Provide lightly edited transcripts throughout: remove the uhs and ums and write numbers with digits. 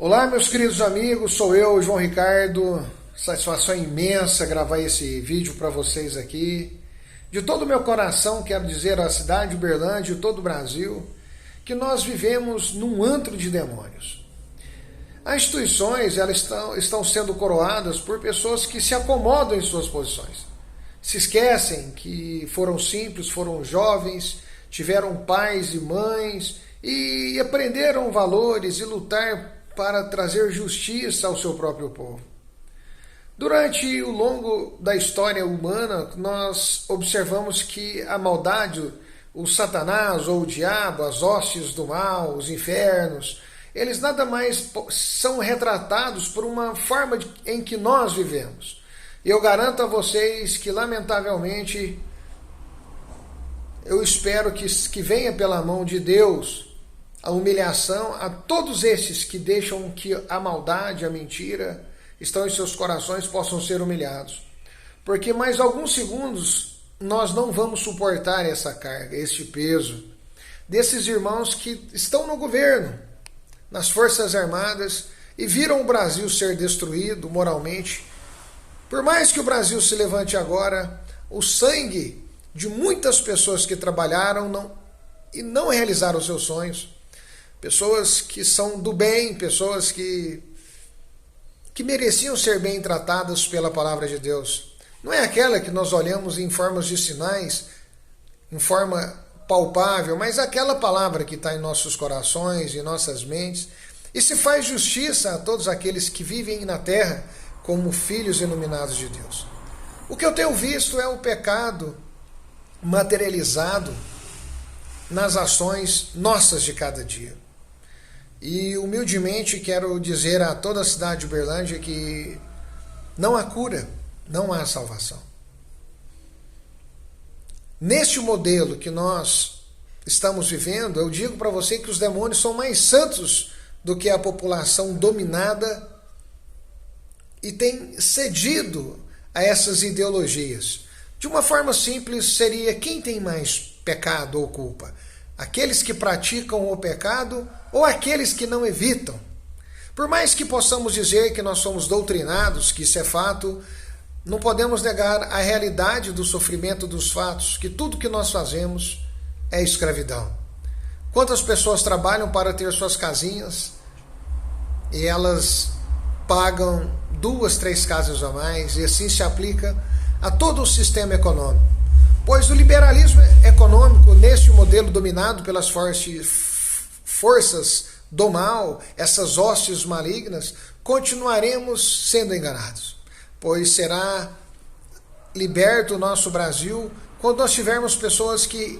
Olá, meus queridos amigos, sou eu, João Ricardo. Satisfação imensa gravar esse vídeo para vocês aqui. De todo o meu coração, quero dizer à cidade de Uberlândia e todo o Brasil que nós vivemos num antro de demônios. As instituições elas estão sendo coroadas por pessoas que se acomodam em suas posições. Se esquecem que foram simples, foram jovens, tiveram pais e mães e aprenderam valores e lutar para trazer justiça ao seu próprio povo. Durante o longo da história humana, nós observamos que a maldade, o Satanás ou o diabo, as hostes do mal, os infernos, eles nada mais são retratados por uma forma em que nós vivemos. E eu garanto a vocês que, lamentavelmente, eu espero que venha pela mão de Deus a humilhação a todos esses que deixam que a maldade, a mentira, estão em seus corações, possam ser humilhados. Porque mais alguns segundos nós não vamos suportar essa carga, este peso desses irmãos que estão no governo, nas Forças Armadas e viram o Brasil ser destruído moralmente. Por mais que o Brasil se levante agora, o sangue de muitas pessoas que trabalharam e não realizaram os seus sonhos, pessoas que são do bem, pessoas que mereciam ser bem tratadas pela palavra de Deus. Não é aquela que nós olhamos em formas de sinais, em forma palpável, mas aquela palavra que está em nossos corações, em nossas mentes, e se faz justiça a todos aqueles que vivem na terra como filhos iluminados de Deus. O que eu tenho visto é o pecado materializado nas ações nossas de cada dia. E humildemente quero dizer a toda a cidade de Uberlândia que não há cura, não há salvação. Neste modelo que nós estamos vivendo, eu digo para você que os demônios são mais santos do que a população dominada e tem cedido a essas ideologias. De uma forma simples, seria quem tem mais pecado ou culpa? Aqueles que praticam o pecado ou aqueles que não evitam? Por mais que possamos dizer que nós somos doutrinados, que isso é fato, não podemos negar a realidade do sofrimento dos fatos, que tudo que nós fazemos é escravidão. Quantas pessoas trabalham para ter suas casinhas e elas pagam 2, 3 casas a mais, e assim se aplica a todo o sistema econômico. Pois o liberalismo econômico, neste modelo dominado pelas forças do mal, essas hostes malignas, continuaremos sendo enganados. Pois será liberto o nosso Brasil quando nós tivermos pessoas que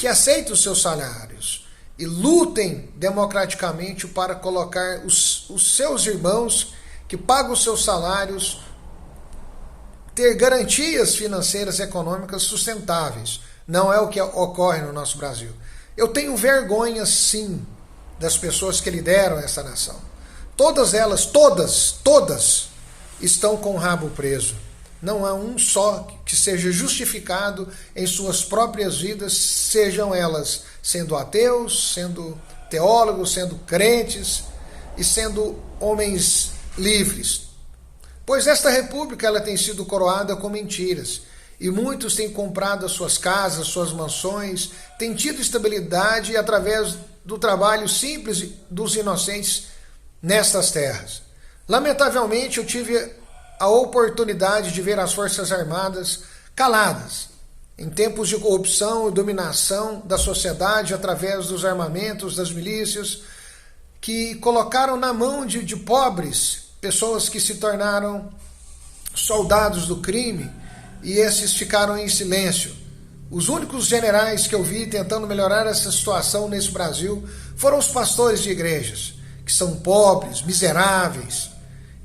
aceitem os seus salários e lutem democraticamente para colocar os seus irmãos que pagam os seus salários ter garantias financeiras e econômicas sustentáveis. Não é o que ocorre no nosso Brasil. Eu tenho vergonha, sim, das pessoas que lideram essa nação. Todas elas, todas, estão com o rabo preso. Não há um só que seja justificado em suas próprias vidas, sejam elas sendo ateus, sendo teólogos, sendo crentes e sendo homens livres. Pois esta república ela tem sido coroada com mentiras. E muitos têm comprado as suas casas, suas mansões, têm tido estabilidade através do trabalho simples dos inocentes nestas terras. Lamentavelmente, eu tive a oportunidade de ver as Forças Armadas caladas, em tempos de corrupção e dominação da sociedade através dos armamentos, das milícias, que colocaram na mão de pobres, pessoas que se tornaram soldados do crime, e esses ficaram em silêncio. Os únicos generais que eu vi tentando melhorar essa situação nesse Brasil foram os pastores de igrejas, que são pobres, miseráveis,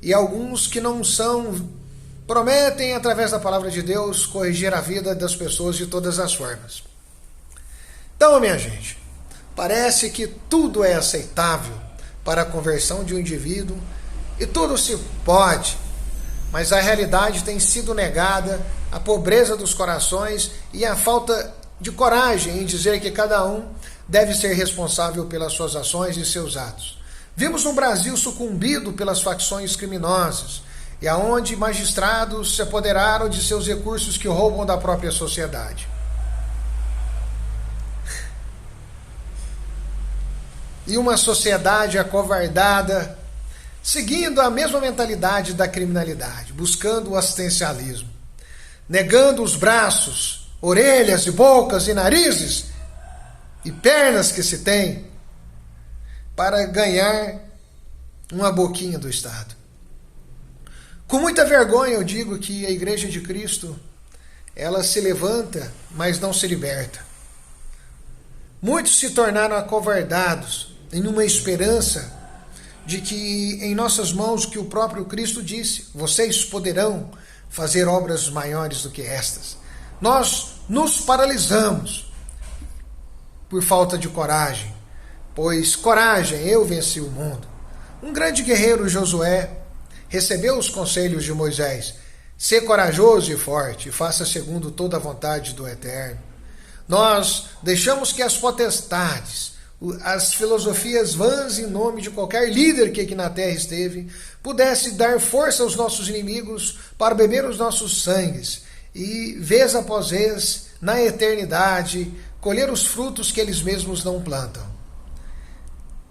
e alguns que não são, prometem, através da palavra de Deus, corrigir a vida das pessoas de todas as formas. Então, minha gente, parece que tudo é aceitável para a conversão de um indivíduo, e tudo se pode, mas a realidade tem sido negada, a pobreza dos corações e a falta de coragem em dizer que cada um deve ser responsável pelas suas ações e seus atos. Vimos um Brasil sucumbido pelas facções criminosas e aonde magistrados se apoderaram de seus recursos que roubam da própria sociedade. E uma sociedade acovardada, seguindo a mesma mentalidade da criminalidade, buscando o assistencialismo, negando os braços, orelhas e bocas e narizes e pernas que se tem para ganhar uma boquinha do Estado. Com muita vergonha eu digo que a Igreja de Cristo, ela se levanta, mas não se liberta. Muitos se tornaram acovardados em uma esperança de que em nossas mãos, que o próprio Cristo disse, vocês poderão fazer obras maiores do que estas. Nós nos paralisamos por falta de coragem, pois coragem, eu venci o mundo. Um grande guerreiro, Josué, recebeu os conselhos de Moisés: ser corajoso e forte, e faça segundo toda a vontade do Eterno. Nós deixamos que as potestades, as filosofias vãs em nome de qualquer líder que aqui na terra esteve, pudesse dar força aos nossos inimigos para beber os nossos sangues e, vez após vez, na eternidade, colher os frutos que eles mesmos não plantam.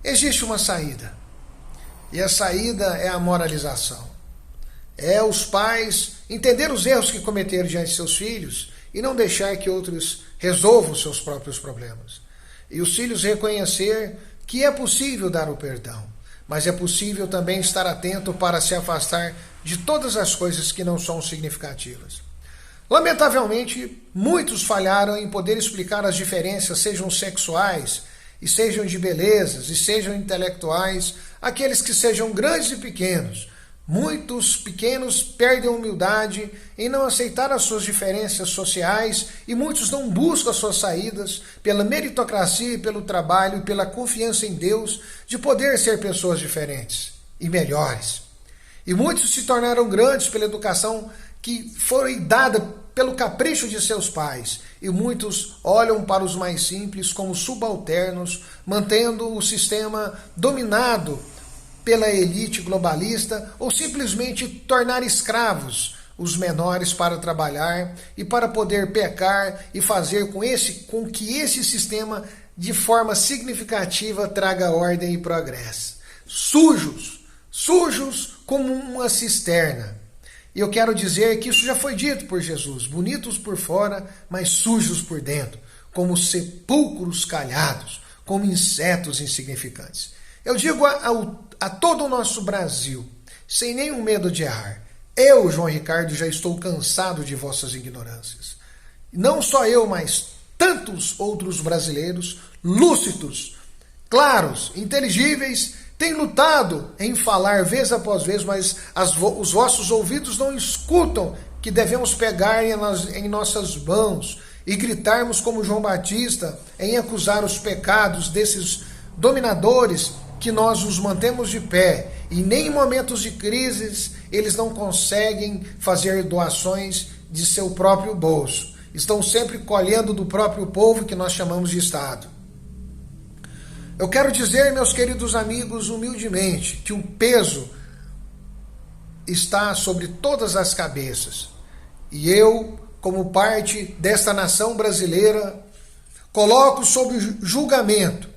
Existe uma saída, e a saída é a moralização. É os pais entender os erros que cometeram diante de seus filhos e não deixar que outros resolvam os seus próprios problemas. E os filhos reconhecer que é possível dar o perdão, mas é possível também estar atento para se afastar de todas as coisas que não são significativas. Lamentavelmente, muitos falharam em poder explicar as diferenças, sejam sexuais, e sejam de belezas, e sejam intelectuais, aqueles que sejam grandes e pequenos. Muitos pequenos perdem a humildade em não aceitar as suas diferenças sociais e muitos não buscam as suas saídas pela meritocracia e pelo trabalho e pela confiança em Deus de poder ser pessoas diferentes e melhores. E muitos se tornaram grandes pela educação que foi dada pelo capricho de seus pais. E muitos olham para os mais simples como subalternos, mantendo o sistema dominado pela elite globalista, ou simplesmente tornar escravos os menores para trabalhar e para poder pecar e fazer com que esse sistema de forma significativa traga ordem e progresso. Sujos como uma cisterna. E eu quero dizer que isso já foi dito por Jesus, bonitos por fora, mas sujos por dentro, como sepulcros calhados, como insetos insignificantes. Eu digo a todo o nosso Brasil, sem nenhum medo de errar, eu, João Ricardo, já estou cansado de vossas ignorâncias. Não só eu, mas tantos outros brasileiros lúcidos, claros, inteligíveis, têm lutado em falar vez após vez, mas os vossos ouvidos não escutam que devemos pegar em nossas mãos e gritarmos como João Batista em acusar os pecados desses dominadores que nós os mantemos de pé, e nem em momentos de crises eles não conseguem fazer doações de seu próprio bolso. Estão sempre colhendo do próprio povo que nós chamamos de Estado. Eu quero dizer, meus queridos amigos, humildemente, que o peso está sobre todas as cabeças. E eu, como parte desta nação brasileira, coloco sob julgamento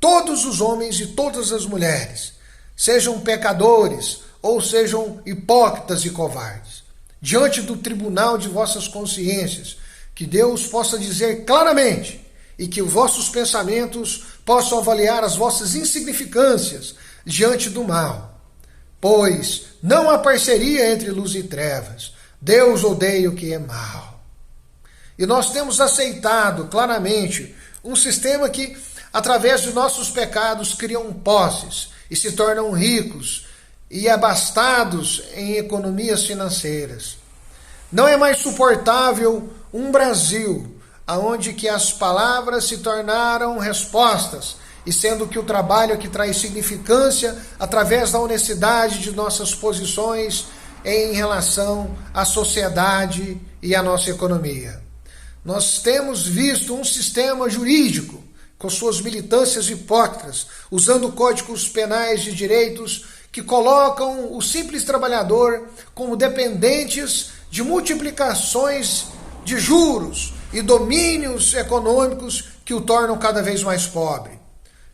todos os homens e todas as mulheres, sejam pecadores ou sejam hipócritas e covardes, diante do tribunal de vossas consciências, que Deus possa dizer claramente e que os vossos pensamentos possam avaliar as vossas insignificâncias diante do mal. Pois não há parceria entre luz e trevas. Deus odeia o que é mal. E nós temos aceitado claramente um sistema que, através de nossos pecados, criam posses e se tornam ricos e abastados em economias financeiras. Não é mais suportável um Brasil onde que as palavras se tornaram respostas, e sendo que o trabalho é que traz significância através da honestidade de nossas posições em relação à sociedade e à nossa economia. Nós temos visto um sistema jurídico com suas militâncias hipócritas, usando códigos penais de direitos que colocam o simples trabalhador como dependentes de multiplicações de juros e domínios econômicos que o tornam cada vez mais pobre.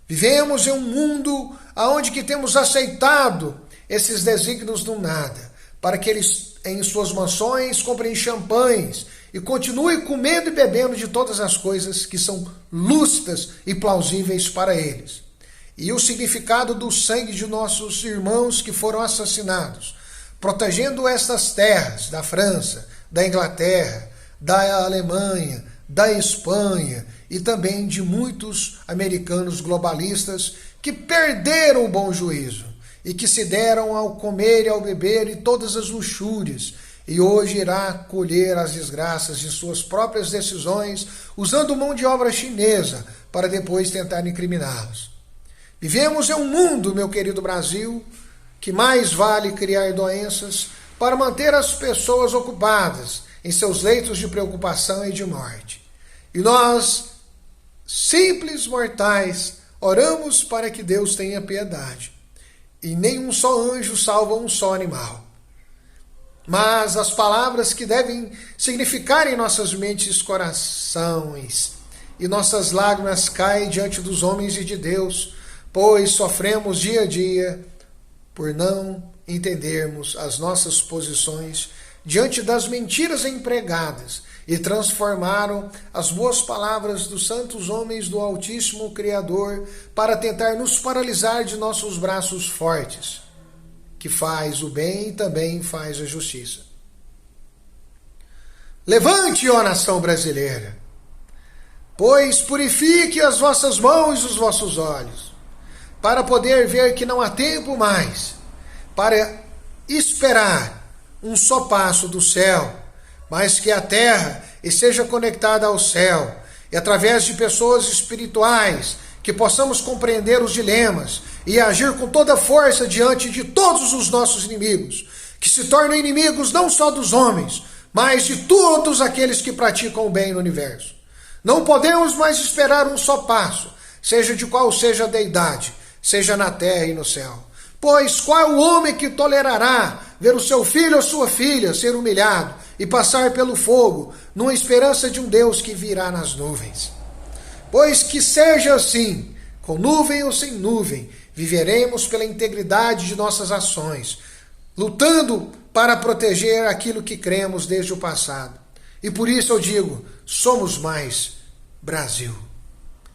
Vivemos em um mundo onde que temos aceitado esses desígnios do nada, para que eles em suas mansões comprem champanhes e continuem comendo e bebendo de todas as coisas que são lícitas e plausíveis para eles. E o significado do sangue de nossos irmãos que foram assassinados, protegendo estas terras da França, da Inglaterra, da Alemanha, da Espanha e também de muitos americanos globalistas que perderam o bom juízo e que se deram ao comer e ao beber e todas as luxúrias, e hoje irá colher as desgraças de suas próprias decisões, usando mão de obra chinesa para depois tentar incriminá-los. Vivemos em um mundo, meu querido Brasil, que mais vale criar doenças para manter as pessoas ocupadas em seus leitos de preocupação e de morte. E nós, simples mortais, oramos para que Deus tenha piedade. E nenhum só anjo salva um só animal. Mas as palavras que devem significar em nossas mentes e corações, e nossas lágrimas caem diante dos homens e de Deus, pois sofremos dia a dia por não entendermos as nossas posições diante das mentiras empregadas e transformaram as boas palavras dos santos homens do Altíssimo Criador para tentar nos paralisar de nossos braços fortes, que faz o bem e também faz a justiça. Levante, ó nação brasileira, pois purifique as vossas mãos e os vossos olhos, para poder ver que não há tempo mais para esperar um só passo do céu, mas que a terra esteja conectada ao céu, e através de pessoas espirituais que possamos compreender os dilemas e agir com toda força diante de todos os nossos inimigos, que se tornam inimigos não só dos homens, mas de todos aqueles que praticam o bem no universo. Não podemos mais esperar um só passo, seja de qual seja a deidade, seja na terra e no céu. Pois qual é o homem que tolerará ver o seu filho ou sua filha ser humilhado e passar pelo fogo, numa esperança de um Deus que virá nas nuvens? Pois que seja assim, com nuvem ou sem nuvem, viveremos pela integridade de nossas ações, lutando para proteger aquilo que cremos desde o passado. E por isso eu digo, somos mais Brasil.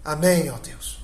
Amém, ó Deus.